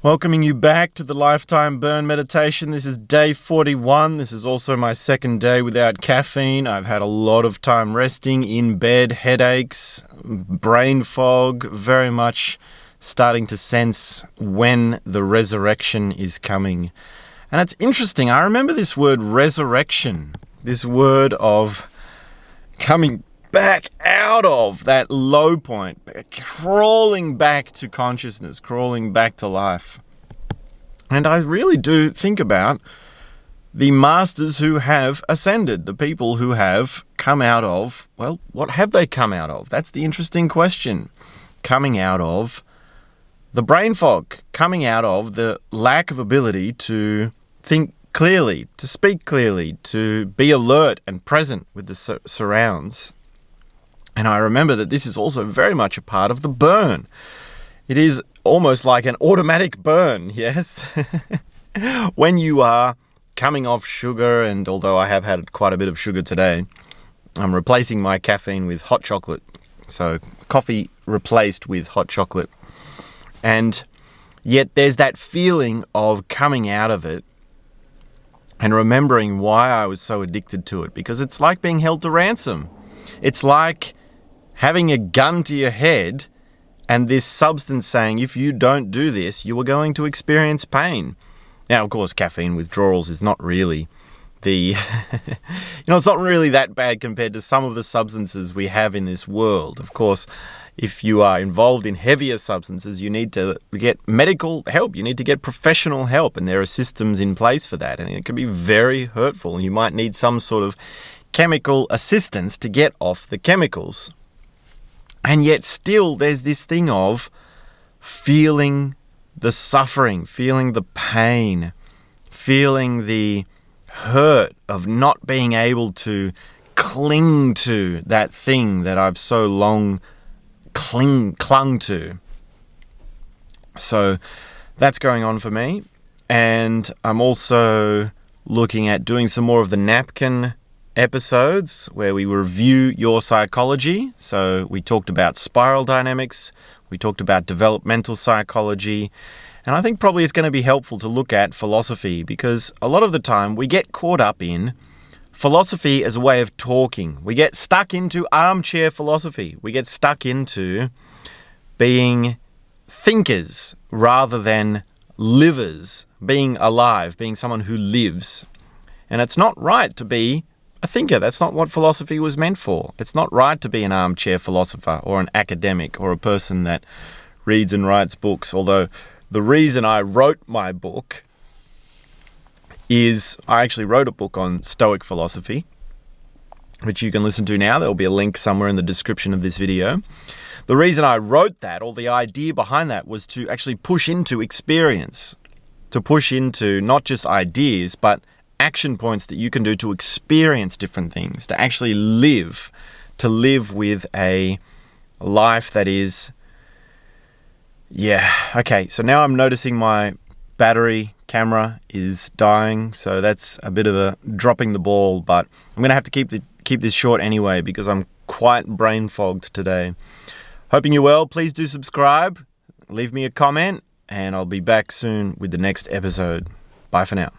Welcoming you back to the Lifetime Burn Meditation. This is day 41. This is also my second day without caffeine. I've had a lot of time resting in bed, headaches, brain fog, very much starting to sense when the resurrection is coming. And it's interesting, I remember this word resurrection, this word of coming back out of that low point, crawling back to consciousness, crawling back to life. And I really do think about the masters who have ascended, the people who have come out of, well, what have they come out of? That's the interesting question. Coming out of the brain fog, coming out of the lack of ability to think clearly, to speak clearly, to be alert and present with the surrounds. And I remember that this is also very much a part of the burn. It is almost like an automatic burn, yes? When you are coming off sugar, and although I have had quite a bit of sugar today, I'm replacing my caffeine with hot chocolate. So coffee replaced with hot chocolate. And yet there's that feeling of coming out of it and remembering why I was so addicted to it, because it's like being held to ransom. It's like having a gun to your head and this substance saying, if you don't do this, you are going to experience pain. Now, of course, caffeine withdrawals is not really it's not really that bad compared to some of the substances we have in this world. Of course, if you are involved in heavier substances, you need to get medical help. You need to get professional help, and there are systems in place for that. And it can be very hurtful. You might need some sort of chemical assistance to get off the chemicals. And yet still there's this thing of feeling the suffering, feeling the pain, feeling the hurt of not being able to cling to that thing that I've so long clung to. So that's going on for me. And I'm also looking at doing some more of the napkin episodes where we review your psychology. So we talked about spiral dynamics, we talked about developmental psychology, and I think probably it's going to be helpful to look at philosophy, because a lot of the time we get caught up in philosophy as a way of talking. We get stuck into armchair philosophy. We get stuck into being thinkers rather than livers, being alive, being someone who lives. And it's not right to be a thinker. That's not what philosophy was meant for. It's not right to be an armchair philosopher or an academic or a person that reads and writes books. Although the reason I wrote my book is I actually wrote a book on Stoic philosophy, which you can listen to now. There'll be a link somewhere in the description of this video. The reason I wrote that, or the idea behind that, was to actually push into experience, to push into not just ideas, but action points that you can do to experience different things, to actually live, to live with a life that is, okay, so now I'm noticing my battery camera is dying, so that's a bit of a dropping the ball, but I'm going to have to keep this short anyway because I'm quite brain fogged today. Hoping you're well. Please do subscribe, leave me a comment, and I'll be back soon with the next episode. Bye for now.